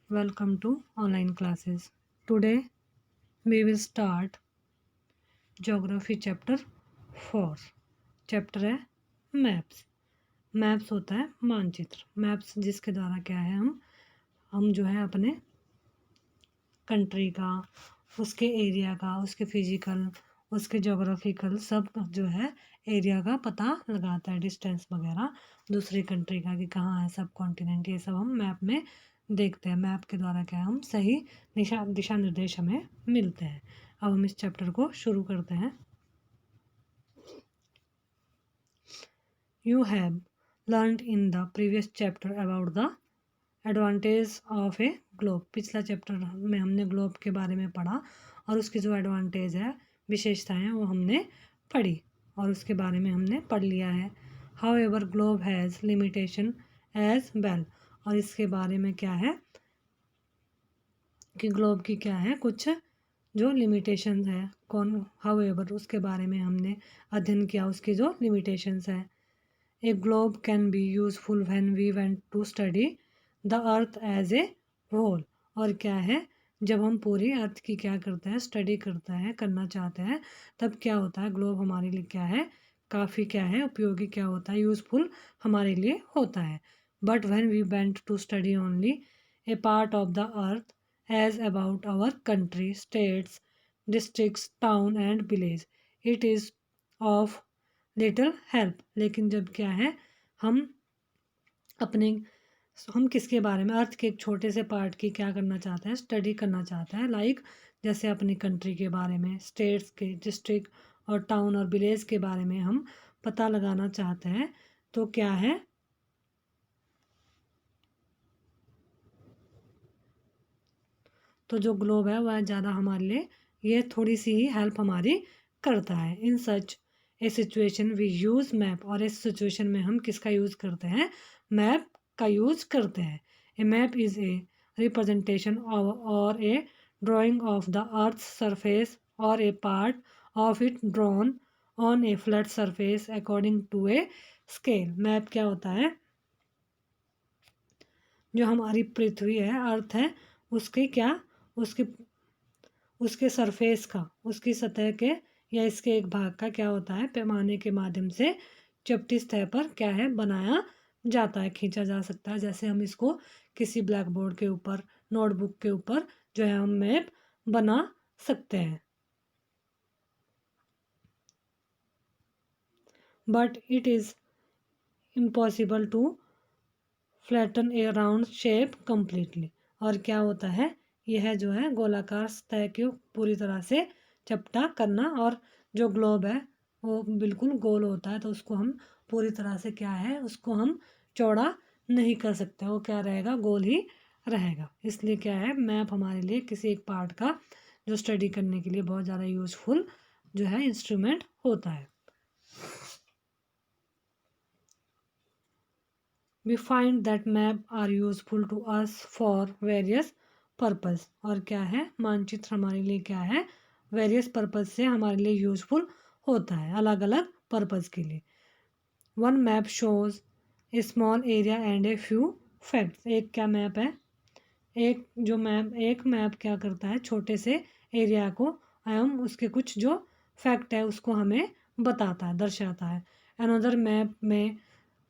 Welcome to online classes. Today we will start Geography chapter 4. Chapter है maps. Maps होता है मानचित्र. Maps जिसके द्वारा क्या है हम जो है अपने कंट्री का, उसके एरिया का, उसके फिजिकल, उसके जोग्राफिकल सब जो है एरिया का पता लगाता है, डिस्टेंस वगैरह दूसरी कंट्री का कि कहाँ है सब कॉन्टिनेंट, ये सब हम मैप में देखते हैं. मैप के द्वारा क्या है हम सही दिशा निर्देश हमें मिलते हैं. अब हम इस चैप्टर को शुरू करते हैं. You have learned in the previous chapter about the advantage of A globe. पिछला चैप्टर में हमने ग्लोब के बारे में पढ़ा और उसकी जो एडवांटेज है, विशेषताएं हैं, वो हमने पढ़ी और उसके बारे में हमने पढ़ लिया है. However globe has limitation as well. और इसके बारे में क्या है कि ग्लोब की क्या है कुछ जो लिमिटेशंस है. हाउ एवर उसके बारे में हमने अध्ययन किया, उसकी जो लिमिटेशंस है. A globe can be useful when we went to study the earth as a whole. और क्या है जब हम पूरी अर्थ की क्या करते हैं स्टडी करते हैं, करना चाहते हैं, तब क्या होता है ग्लोब हमारे लिए क्या है काफ़ी क्या है उपयोगी क्या होता है, यूज़फुल हमारे लिए होता है. But when we went to study only a part of the earth as about our country, states, districts, town and village, it is of little help. लेकिन जब क्या है हम अपने हम किसके बारे में अर्थ के एक छोटे से पार्ट की क्या करना चाहते हैं स्टडी करना चाहते हैं, लाइक जैसे अपनी कंट्री के बारे में, स्टेट्स के, डिस्ट्रिक्ट और टाउन और विलेज के बारे में हम पता लगाना चाहते हैं, तो क्या है तो जो ग्लोब है वह ज़्यादा हमारे लिए ये थोड़ी सी ही हेल्प हमारी करता है. इन सच ए सिचुएशन वी यूज़ मैप. और इस सिचुएशन में हम किसका यूज़ करते हैं मैप का यूज़ करते हैं. A map is a representation or a drawing of the earth surface or a part of it drawn on a flat surface according to a scale. Map क्या होता है जो हमारी पृथ्वी है अर्थ है उसके क्या उसके उसके सरफेस का, उसकी सतह के या इसके एक भाग का क्या होता है पैमाने के माध्यम से चपटी सतह पर क्या है बनाया जाता है, खींचा जा सकता है. जैसे हम इसको किसी ब्लैक बोर्ड के ऊपर, नोटबुक के ऊपर जो है हम मैप बना सकते हैं. But it is impossible to flatten a round shape completely. और क्या होता है यह जो है गोलाकार सतह को पूरी तरह से चपटा करना. और जो ग्लोब है वो बिल्कुल गोल होता है, तो उसको हम पूरी तरह से क्या है उसको हम चौड़ा नहीं कर सकते, वो क्या रहेगा गोल ही रहेगा. इसलिए क्या है मैप हमारे लिए किसी एक पार्ट का जो स्टडी करने के लिए बहुत ज़्यादा यूज़फुल जो है इंस्ट्रूमेंट होता है. We find that map are useful to us for various purpose. और क्या है मानचित्र हमारे लिए क्या है वेरियस पर्पज से हमारे लिए यूजफुल होता है, अलग अलग पर्पज के लिए. One map shows A small area and a few facts. एक क्या मैप है एक मैप क्या करता है छोटे से एरिया को एवं उसके कुछ जो फैक्ट है उसको हमें बताता है, दर्शाता है. अनदर मैप में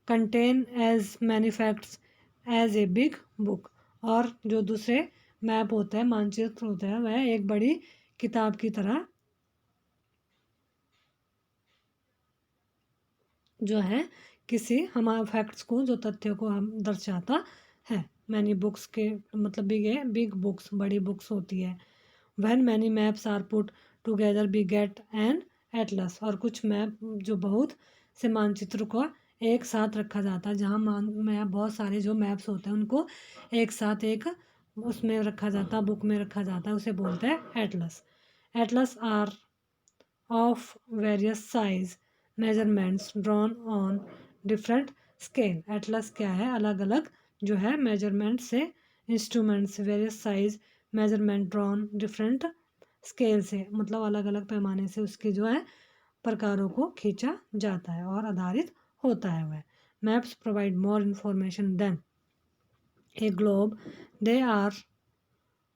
contain as many facts as a big book. और जो दूसरे मैप होते हैं मानचित्र होते हैं वह एक बड़ी किताब की तरह जो है किसी हमारे फैक्ट्स को जो तथ्यों को हम दर्शाता है. मैनी बुक्स के मतलब बिग बुक्स बड़ी बुक्स होती है. When many maps are put together we get an atlas. और कुछ मैप जो बहुत से मानचित्र को एक साथ रखा जाता है, जहाँ मैप बहुत सारे जो मैप्स होते हैं उनको एक साथ एक उसमें रखा जाता है, बुक में रखा जाता है, उसे बोलते हैं atlas. Atlas are of various size measurements drawn on different scale. एटलस क्या है अलग अलग जो है मेजरमेंट से instruments various size measurement drawn different scale से मतलब अलग अलग पैमाने से उसके जो है प्रकारों को खींचा जाता है और आधारित होता है. वह maps provide more information than A globe, they are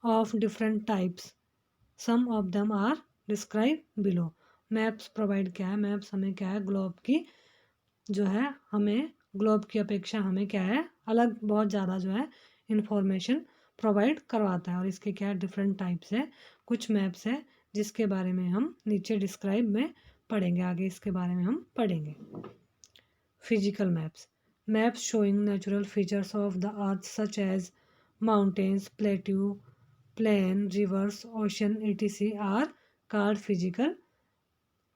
of different types. Some of them are described below. Maps provide क्या है, मैप्स हमें क्या है, ग्लोब की जो है, हमें ग्लोब की अपेक्षा हमें क्या है, अलग बहुत ज़्यादा जो है इंफॉर्मेशन प्रोवाइड करवाता है। और इसके क्या डिफरेंट टाइप्स है, कुछ मैप्स है जिसके बारे में हम नीचे डिस्क्राइब में पढ़ेंगे, आगे इसके बारे में हम पढ़ेंगे। Physical maps, maps showing natural features of the earth such as mountains, plateau, plain, rivers, ocean etc are called physical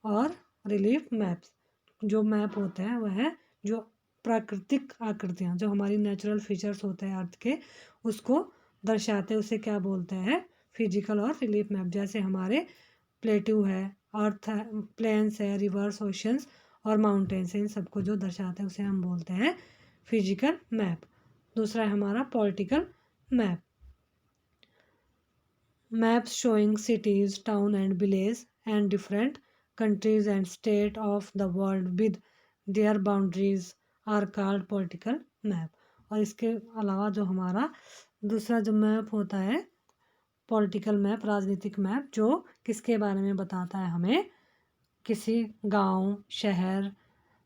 और रिलीफ मैप्स। जो मैप होता है वह है जो प्राकृतिक आकृतियाँ, जो हमारी नेचुरल फीचर्स होते हैं अर्थ के, उसको दर्शाते हैं, उसे क्या बोलते हैं, फिजिकल और रिलीफ मैप। जैसे हमारे प्लेट्यू है, अर्थ है, प्लेन्स है, रिवर्स, ओशंस और माउंटेन्स है, इन सबको जो दर्शाते हैं उसे हम बोलते हैं फिजिकल मैप। दूसरा है हमारा political map, maps showing cities, town and village and different countries and state of the world with their boundaries are called political map। और इसके अलावा जो हमारा दूसरा जो मैप होता है पॉलिटिकल मैप, राजनीतिक मैप, जो किसके बारे में बताता है, हमें किसी गांव, शहर,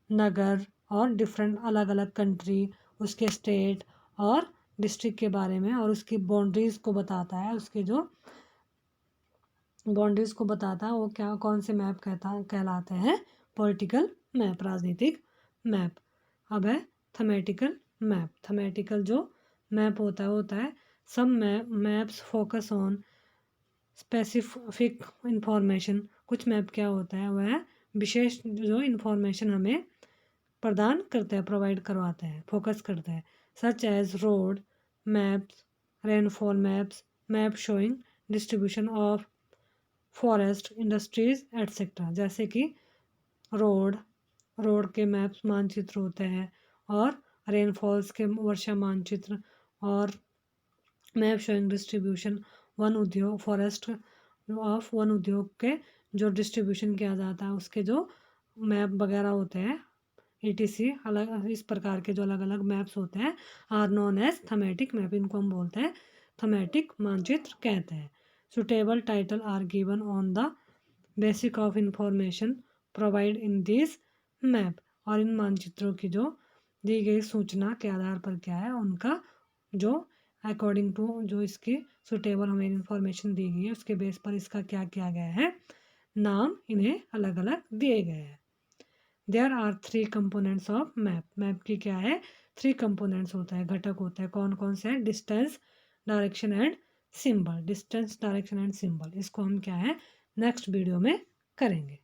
नगर और डिफरेंट अलग अलग कंट्री, उसके स्टेट और डिस्ट्रिक्ट के बारे में, और उसकी बाउंड्रीज़ को बताता है, उसके जो बाउंड्रीज को बताता है वो क्या, कौन से मैप कहलाते हैं, पॉलिटिकल मैप, राजनीतिक मैप। अब है थमेटिकल मैप। थमेटिकल जो मैप होता है some maps focus on specific information. कुछ मैप क्या होता है, वह विशेष जो इंफॉर्मेशन हमें प्रदान करते हैं, प्रोवाइड करवाते हैं, फोकस करते हैं। Such as road maps, rainfall maps, map showing distribution of forest, industries etcetera. जैसे कि रोड के मैप्स मानचित्र होते हैं, और रेनफॉल्स के वर्षा मानचित्र, और मैप शोइंग डिस्ट्रीब्यूशन वन उद्योग, फॉरेस्ट ऑफ वन उद्योग के जो डिस्ट्रीब्यूशन किया जाता है उसके जो मैप वगैरह होते हैं etc, अलग इस प्रकार के जो अलग अलग मैप्स होते हैं are known as thematic map. इनको हम बोलते हैं थमेटिक मानचित्र कहते हैं। Suitable title are given on the basic of information provide in this map. और इन मानचित्रों की जो दी गई सूचना के आधार पर क्या है, उनका जो अकॉर्डिंग टू जो इसकी सुटेबल हमें इंफॉर्मेशन दी गई है उसके बेस पर इसका क्या किया गया है, नाम इन्हें अलग अलग दिए गए हैं। There are 3 components of map. Map की क्या है, 3 कंपोनेंट्स होता है, घटक होता है। कौन कौन से हैं, distance, direction and symbol. Distance, direction and symbol, इसको हम क्या है नेक्स्ट वीडियो में करेंगे।